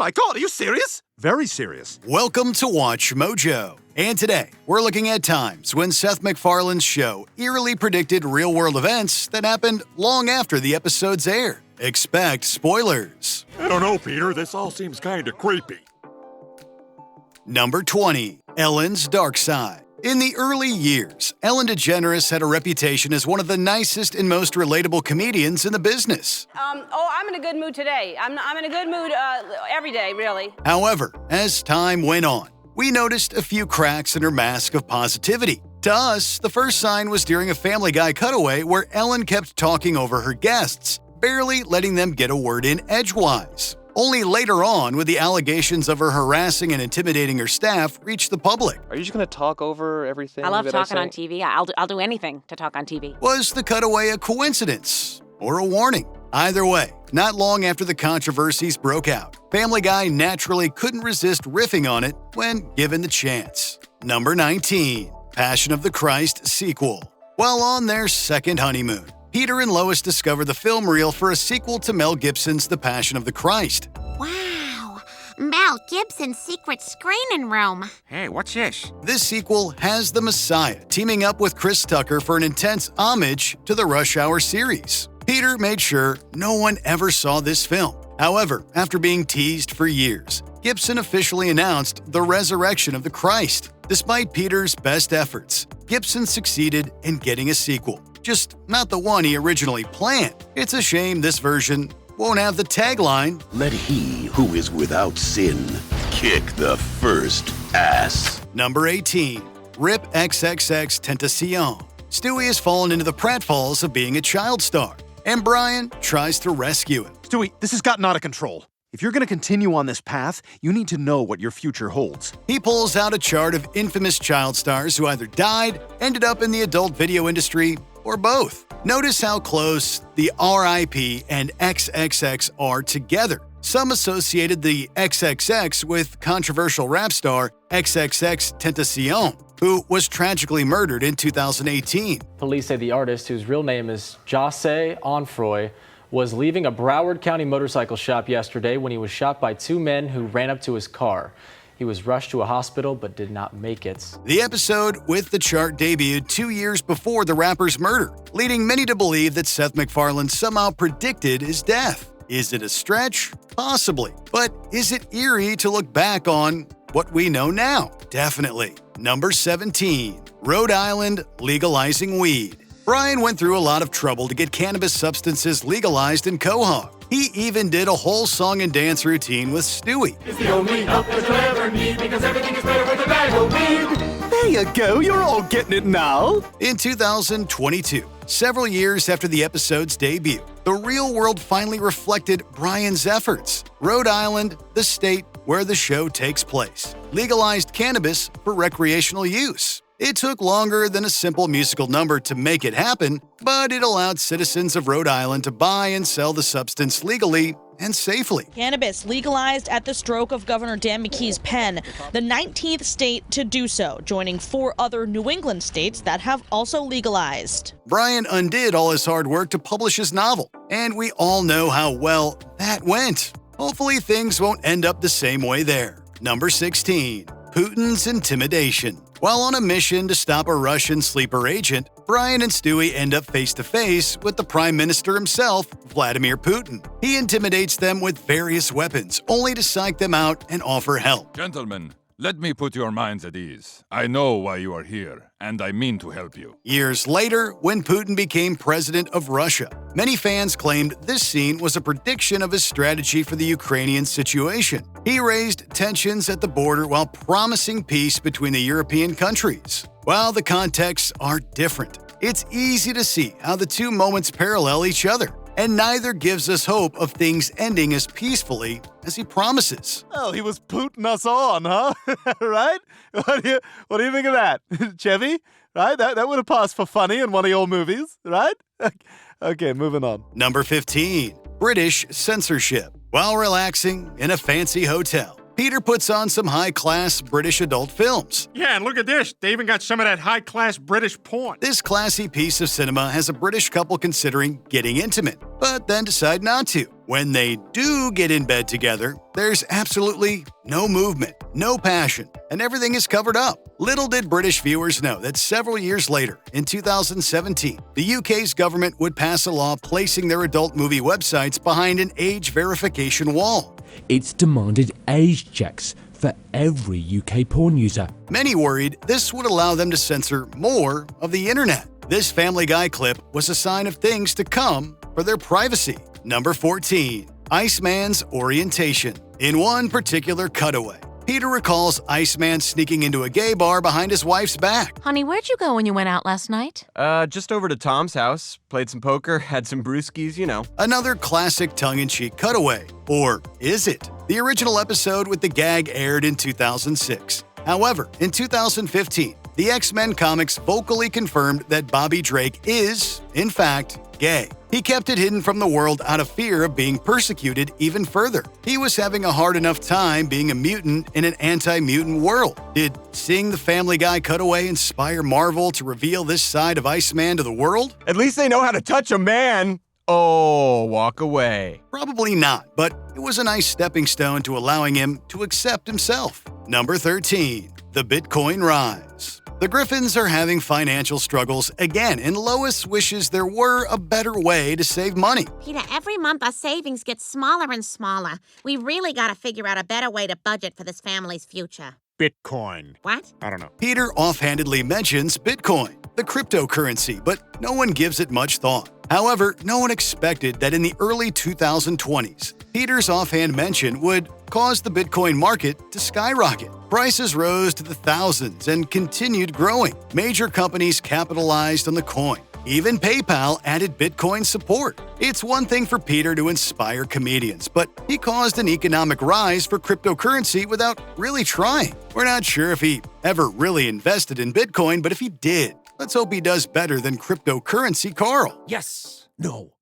my God, are you serious? Very serious. Welcome to Watch Mojo. And today, we're looking at times when Seth MacFarlane's show eerily predicted real-world events that happened long after the episodes aired. Expect spoilers. I don't know, Peter. This all seems kind of creepy. Number 20. Ellen's Dark Side. In the early years, Ellen DeGeneres had a reputation as one of the nicest and most relatable comedians in the business. I'm in a good mood today. I'm in a good mood every day, really. However, as time went on, we noticed a few cracks in her mask of positivity. To us, the first sign was during a Family Guy cutaway where Ellen kept talking over her guests, barely letting them get a word in edgewise. Only later on would the allegations of her harassing and intimidating her staff reach the public. Are you just going to talk over everything? I love talking on TV. I'll do anything to talk on TV. Was the cutaway a coincidence or a warning? Either way, not long after the controversies broke out, Family Guy naturally couldn't resist riffing on it when given the chance. Number 19. Passion of the Christ sequel. While on their second honeymoon, Peter and Lois discover the film reel for a sequel to Mel Gibson's The Passion of the Christ. Wow, Mel Gibson's secret screening room. Hey, what's this? This sequel has the Messiah teaming up with Chris Tucker for an intense homage to the Rush Hour series. Peter made sure no one ever saw this film. However, after being teased for years, Gibson officially announced the resurrection of the Christ. Despite Peter's best efforts, Gibson succeeded in getting a sequel. Just not the one he originally planned. It's a shame this version won't have the tagline, "Let he who is without sin kick the first ass." Number 18. Rip XXXTentacion. Stewie has fallen into the pratfalls of being a child star, and Brian tries to rescue him. Stewie, this has gotten out of control. If you're going to continue on this path, you need to know what your future holds. He pulls out a chart of infamous child stars who either died, ended up in the adult video industry, or both. Notice how close the RIP and XXX are together. Some associated the XXX with controversial rap star XXXTentacion, who was tragically murdered in 2018. Police say the artist, whose real name is Jose Onfroy, was leaving a Broward County motorcycle shop yesterday when he was shot by two men who ran up to his car. He was rushed to a hospital but did not make it. The episode with the chart debuted 2 years before the rapper's murder, leading many to believe that Seth MacFarlane somehow predicted his death. Is it a stretch? Possibly. But is it eerie to look back on what we know now? Definitely. Number 17. Rhode Island legalizing weed. Brian went through a lot of trouble to get cannabis substances legalized in Quahog. He even did a whole song and dance routine with Stewie. It's the only help that you'll ever need because everything is better with a bag of weed. There you go, you're all getting it now. In 2022, several years after the episode's debut, the real world finally reflected Brian's efforts. Rhode Island, the state where the show takes place, legalized cannabis for recreational use. It took longer than a simple musical number to make it happen, but it allowed citizens of Rhode Island to buy and sell the substance legally and safely. Cannabis legalized at the stroke of Governor Dan McKee's pen, the 19th state to do so, joining 4 other New England states that have also legalized. Brian undid all his hard work to publish his novel, and we all know how well that went. Hopefully things won't end up the same way there. Number 16. Putin's intimidation. While on a mission to stop a Russian sleeper agent, Brian and Stewie end up face-to-face with the Prime Minister himself, Vladimir Putin. He intimidates them with various weapons, only to psych them out and offer help. Gentlemen, let me put your minds at ease. I know why you are here, and I mean to help you. Years later, when Putin became president of Russia, many fans claimed this scene was a prediction of his strategy for the Ukrainian situation. He raised tensions at the border while promising peace between the European countries. While the contexts are different, it's easy to see how the two moments parallel each other, and neither gives us hope of things ending as peacefully as he promises. Well, he was putting us on, huh? Right? What do you think of that? Chevy? Right? That would have passed for funny in one of your movies, right? Okay, moving on. Number 15. British censorship. While relaxing in a fancy hotel, Peter puts on some high-class British adult films. Yeah, and look at this. They even got some of that high-class British porn. This classy piece of cinema has a British couple considering getting intimate, but then decide not to. When they do get in bed together, there's absolutely no movement, no passion, and everything is covered up. Little did British viewers know that several years later, in 2017, the UK's government would pass a law placing their adult movie websites behind an age verification wall. It's demanded age checks for every UK porn user. Many worried this would allow them to censor more of the internet. This Family Guy clip was a sign of things to come for their privacy. Number 14. Iceman's orientation. In one particular cutaway, Peter recalls Iceman sneaking into a gay bar behind his wife's back. Honey, where'd you go when you went out last night? Just over to Tom's house. Played some poker, had some brewskis, you know. Another classic tongue-in-cheek cutaway. Or is it? The original episode with the gag aired in 2006. However, in 2015, the X-Men comics vocally confirmed that Bobby Drake is, in fact, gay. He kept it hidden from the world out of fear of being persecuted even further. He was having a hard enough time being a mutant in an anti-mutant world. Did seeing the Family Guy cutaway inspire Marvel to reveal this side of Iceman to the world? At least they know how to touch a man. Oh, walk away. Probably not, but it was a nice stepping stone to allowing him to accept himself. Number 13. The Bitcoin rise. The Griffins are having financial struggles again, and Lois wishes there were a better way to save money. Peter, every month our savings get smaller and smaller. We really got to figure out a better way to budget for this family's future. Bitcoin. What? I don't know. Peter offhandedly mentions Bitcoin, the cryptocurrency, but no one gives it much thought. However, no one expected that in the early 2020s, Peter's offhand mention would cause the Bitcoin market to skyrocket. Prices rose to the thousands and continued growing. Major companies capitalized on the coin. Even PayPal added Bitcoin support. It's one thing for Peter to inspire comedians, but he caused an economic rise for cryptocurrency without really trying. We're not sure if he ever really invested in Bitcoin, but if he did, let's hope he does better than cryptocurrency Carl. Yes. No.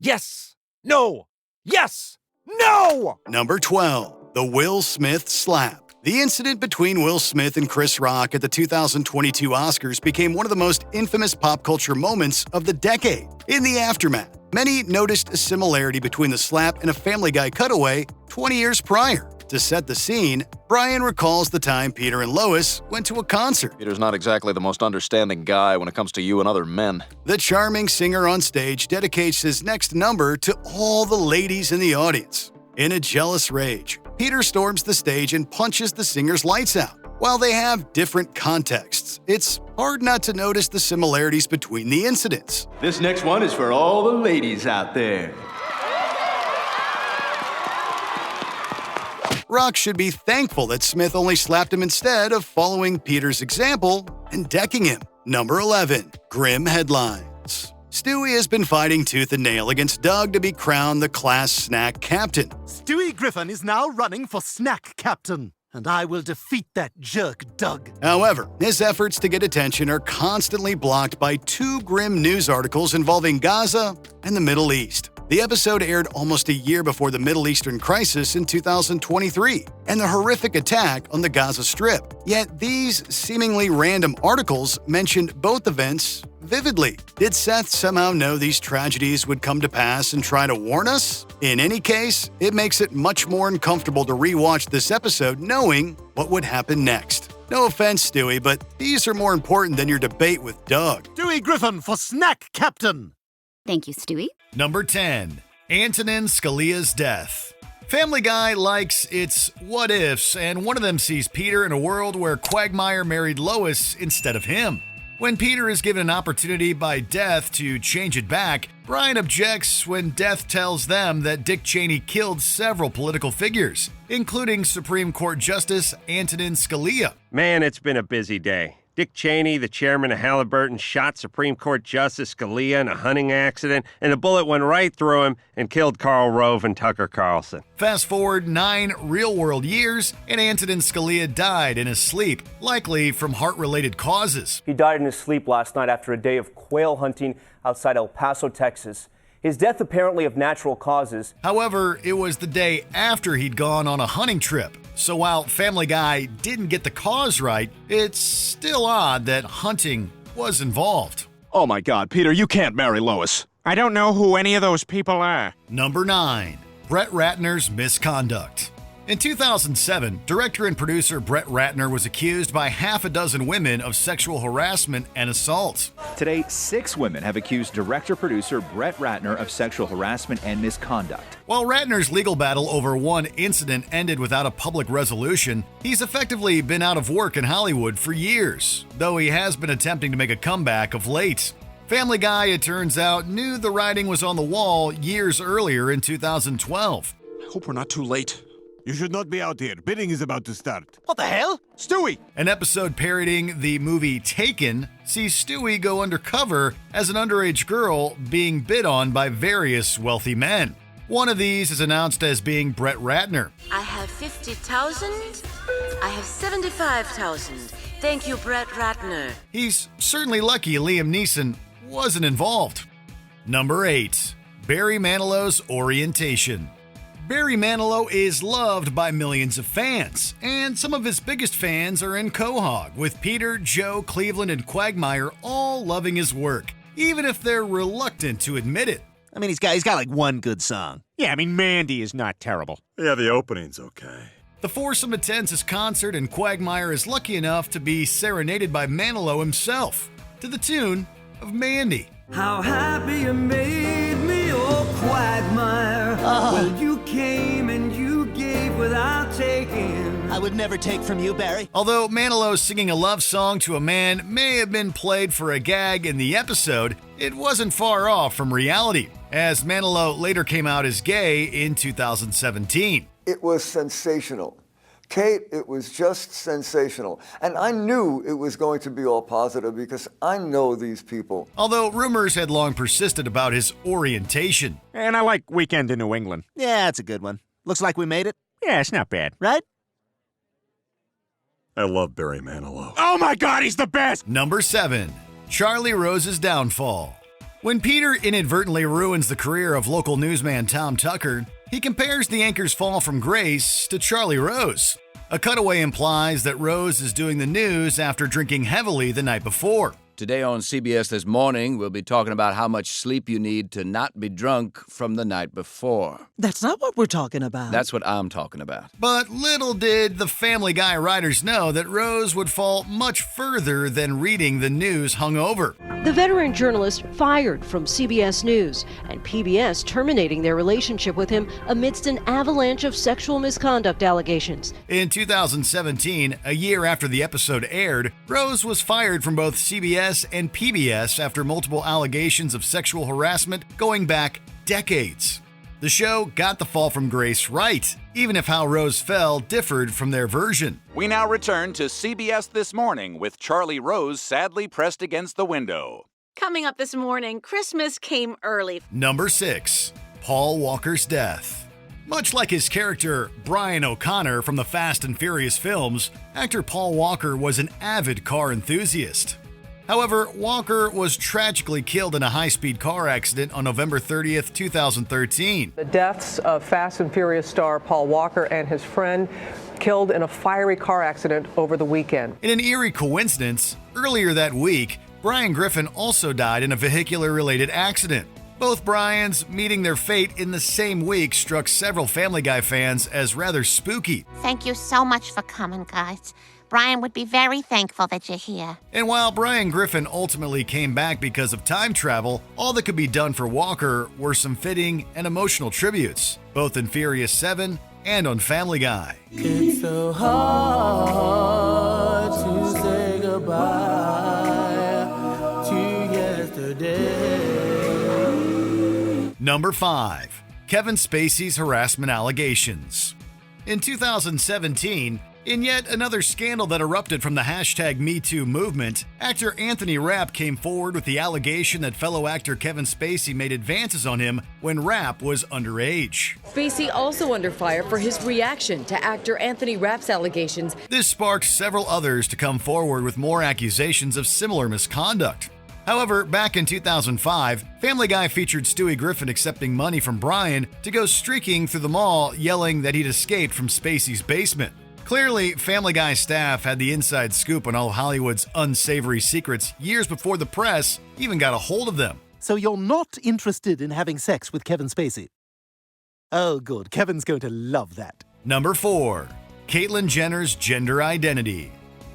Yes. No. Yes. No! Number 12. The Will Smith slap. The incident between Will Smith and Chris Rock at the 2022 Oscars became one of the most infamous pop culture moments of the decade. In the aftermath, many noticed a similarity between the slap and a Family Guy cutaway 20 years prior. To set the scene, Brian recalls the time Peter and Lois went to a concert. Peter's not exactly the most understanding guy when it comes to you and other men. The charming singer on stage dedicates his next number to all the ladies in the audience. In a jealous rage, Peter storms the stage and punches the singer's lights out. While they have different contexts, it's hard not to notice the similarities between the incidents. This next one is for all the ladies out there. Rock should be thankful that Smith only slapped him instead of following Peter's example and decking him. Number 11. Grim headlines. Stewie has been fighting tooth and nail against Doug to be crowned the class snack captain. Stewie Griffin is now running for snack captain, and I will defeat that jerk Doug. However, his efforts to get attention are constantly blocked by two grim news articles involving Gaza and the Middle East. The episode aired almost a year before the Middle Eastern crisis in 2023 and the horrific attack on the Gaza Strip. Yet these seemingly random articles mentioned both events vividly. Did Seth somehow know these tragedies would come to pass and try to warn us? In any case, it makes it much more uncomfortable to rewatch this episode knowing what would happen next. No offense, Stewie, but these are more important than your debate with Doug. Stewie Griffin for snack captain. Thank you, Stewie. Number 10. Scalias Death. Family Guy likes its what-ifs, and one of them sees Peter in a world where Quagmire married Lois instead of him. When Peter is given an opportunity by Death to change it back, Brian objects when Death tells them that Dick Cheney killed several political figures, including Supreme Court Justice Antonin Scalia. Man, it's been a busy day. Dick Cheney, the chairman of Halliburton, shot Supreme Court Justice Scalia in a hunting accident, and a bullet went right through him and killed Karl Rove and Tucker Carlson. Fast forward 9 real-world years, and Antonin Scalia died in his sleep, likely from heart-related causes. He died in his sleep last night after a day of quail hunting outside El Paso, Texas. His death apparently of natural causes. However, it was the day after he'd gone on a hunting trip. So while Family Guy didn't get the cause right, it's still odd that hunting was involved. Oh my God, Peter, you can't marry Lois. I don't know who any of those people are. Number 9. Brett Ratner's misconduct. In 2007, director and producer Brett Ratner was accused by half a dozen women of sexual harassment and assault. Today, 6 women have accused director-producer Brett Ratner of sexual harassment and misconduct. While Ratner's legal battle over one incident ended without a public resolution, he's effectively been out of work in Hollywood for years, though he has been attempting to make a comeback of late. Family Guy, it turns out, knew the writing was on the wall years earlier in 2012. I hope we're not too late. You should not be out here. Bidding is about to start. What the hell? Stewie! An episode parodying the movie Taken sees Stewie go undercover as an underage girl being bid on by various wealthy men. One of these is announced as being Brett Ratner. I have 50,000. I have 75,000. Thank you, Brett Ratner. He's certainly lucky Liam Neeson wasn't involved. Number 8. Barry Manilow's orientation. Barry Manilow is loved by millions of fans, and some of his biggest fans are in Quahog, with Peter, Joe, Cleveland, and Quagmire all loving his work, even if they're reluctant to admit it. I mean, he's got like one good song. Yeah, I mean, Mandy is not terrible. Yeah, the opening's okay. The foursome attends his concert, and Quagmire is lucky enough to be serenaded by Manilow himself, to the tune of Mandy. How happy you made me, oh Quagmire. Well, you came and you gave without taking. I would never take from you, Barry. Although Manilow singing a love song to a man may have been played for a gag in the episode, it wasn't far off from reality, as Manilow later came out as gay in 2017. It was sensational. Kate, it was just sensational. And I knew it was going to be all positive because I know these people. Although rumors had long persisted about his orientation. And I like Weekend in New England. Yeah, that's a good one. Looks like we made it. Yeah, it's not bad. Right? I love Barry Manilow. Oh my God, he's the best! Number 7. Charlie Rose's downfall. When Peter inadvertently ruins the career of local newsman Tom Tucker, he compares the anchor's fall from grace to Charlie Rose. A cutaway implies that Rose is doing the news after drinking heavily the night before. Today on CBS This Morning, we'll be talking about how much sleep you need to not be drunk from the night before. That's not what we're talking about. That's what I'm talking about. But little did the Family Guy writers know that Rose would fall much further than reading the news hungover. The veteran journalist fired from CBS News, and PBS terminating their relationship with him amidst an avalanche of sexual misconduct allegations. In 2017, a year after the episode aired, Rose was fired from both CBS and PBS after multiple allegations of sexual harassment going back decades. The show got the fall from grace right, even if how Rose fell differed from their version. We now return to CBS This Morning with Charlie Rose sadly pressed against the window. Coming up this morning, Christmas came early. Number 6. Paul Walker's death. Much like his character Brian O'Connor from the Fast and Furious films, actor Paul Walker was an avid car enthusiast. However, Walker was tragically killed in a high-speed car accident on November 30th, 2013. The deaths of Fast and Furious star Paul Walker and his friend killed in a fiery car accident over the weekend. In an eerie coincidence, earlier that week, Brian Griffin also died in a vehicular-related accident. Both Brians meeting their fate in the same week struck several Family Guy fans as rather spooky. Thank you so much for coming, guys. Brian would be very thankful that you're here. And while Brian Griffin ultimately came back because of time travel, all that could be done for Walker were some fitting and emotional tributes, both in Furious 7 and on Family Guy. It's so hard to say goodbye to yesterday. Number 5. Kevin Spacey's harassment allegations. In 2017, in yet another scandal that erupted from the hashtag #MeToo movement, actor Anthony Rapp came forward with the allegation that fellow actor Kevin Spacey made advances on him when Rapp was underage. Spacey also under fire for his reaction to actor Anthony Rapp's allegations. This sparked several others to come forward with more accusations of similar misconduct. However, back in 2005, Family Guy featured Stewie Griffin accepting money from Brian to go streaking through the mall yelling that he'd escaped from Spacey's basement. Clearly, Family Guy staff had the inside scoop on all Hollywood's unsavory secrets years before the press even got a hold of them. So you're not interested in having sex with Kevin Spacey? Oh, good. Kevin's going to love that. Number 4. Caitlyn Jenner's gender identity.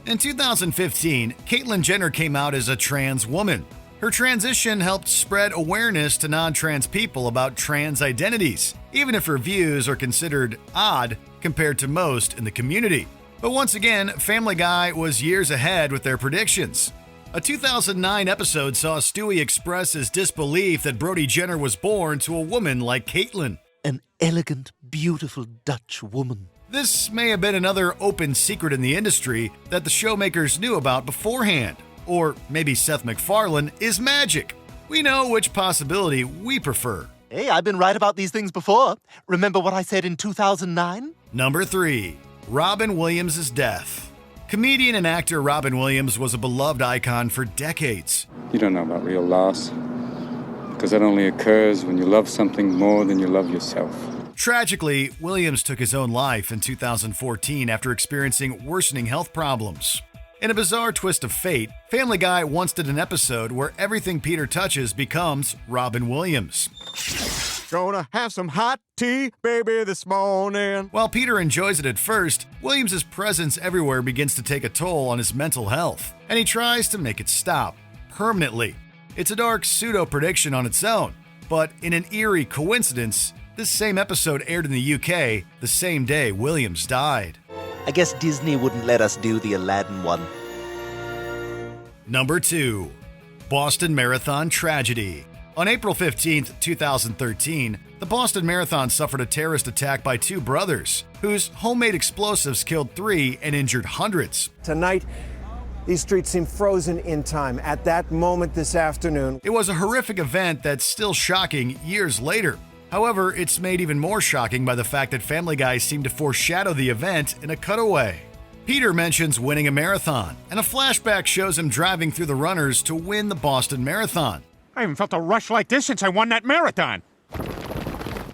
In 2015, Caitlyn Jenner came out as a trans woman. Her transition helped spread awareness to non-trans people about trans identities, even if her views are considered odd compared to most in the community. But once again, Family Guy was years ahead with their predictions. A 2009 episode saw Stewie express his disbelief that Brody Jenner was born to a woman like Caitlyn. An elegant, beautiful Dutch woman. This may have been another open secret in the industry that the showmakers knew about beforehand. Or maybe Seth MacFarlane is magic. We know which possibility we prefer. Hey, I've been right about these things before. Remember what I said in 2009? Number 3. Robin Williams' death. Comedian and actor Robin Williams was a beloved icon for decades. You don't know about real loss, because that only occurs when you love something more than you love yourself. Tragically, Williams took his own life in 2014 after experiencing worsening health problems. In a bizarre twist of fate, Family Guy once did an episode where everything Peter touches becomes Robin Williams. Gonna have some hot tea, baby, this morning. While Peter enjoys it at first, Williams' presence everywhere begins to take a toll on his mental health, and he tries to make it stop permanently. It's a dark pseudo-prediction on its own, but in an eerie coincidence, this same episode aired in the UK the same day Williams died. I guess Disney wouldn't let us do the Aladdin one. Number 2. Boston Marathon tragedy. On April 15, 2013, the Boston Marathon suffered a terrorist attack by 2 brothers, whose homemade explosives killed 3 and injured hundreds. Tonight, these streets seem frozen in time. At that moment this afternoon, it was a horrific event that's still shocking years later. However, it's made even more shocking by the fact that Family Guy seemed to foreshadow the event in a cutaway. Peter mentions winning a marathon, and a flashback shows him driving through the runners to win the Boston Marathon. I haven't felt a rush like this since I won that marathon.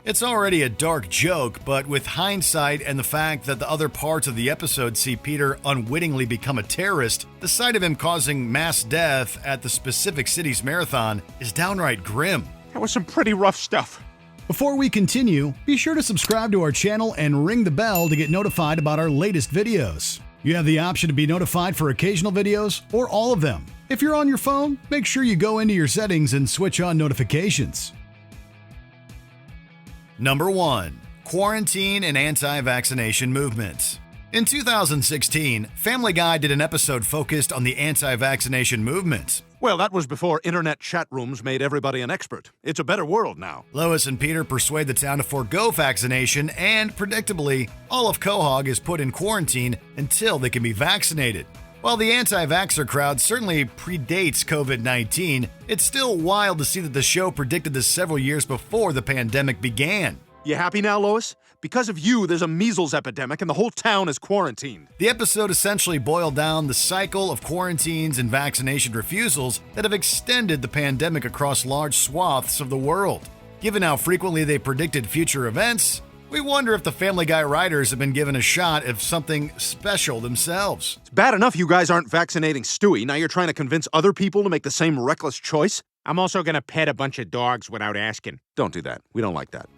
It's already a dark joke, but with hindsight and the fact that the other parts of the episode see Peter unwittingly become a terrorist, the sight of him causing mass death at the specific city's marathon is downright grim. That was some pretty rough stuff. Before we continue, be sure to subscribe to our channel and ring the bell to get notified about our latest videos. You have the option to be notified for occasional videos or all of them. If you're on your phone, make sure you go into your settings and switch on notifications. Number 1. Quarantine and anti-vaccination movement. In 2016, Family Guy did an episode focused on the anti-vaccination movement. Well, that was before internet chat rooms made everybody an expert. It's a better world now. Lois and Peter persuade the town to forego vaccination, and predictably, all of Quahog is put in quarantine until they can be vaccinated. While the anti-vaxxer crowd certainly predates COVID-19, it's still wild to see that the show predicted this several years before the pandemic began. You happy now, Lois? Because of you, there's a measles epidemic and the whole town is quarantined. The episode essentially boiled down the cycle of quarantines and vaccination refusals that have extended the pandemic across large swaths of the world. Given how frequently they predicted future events, we wonder if the Family Guy writers have been given a shot at something special themselves. It's bad enough you guys aren't vaccinating Stewie. Now you're trying to convince other people to make the same reckless choice? I'm also gonna pet a bunch of dogs without asking. Don't do that. We don't like that.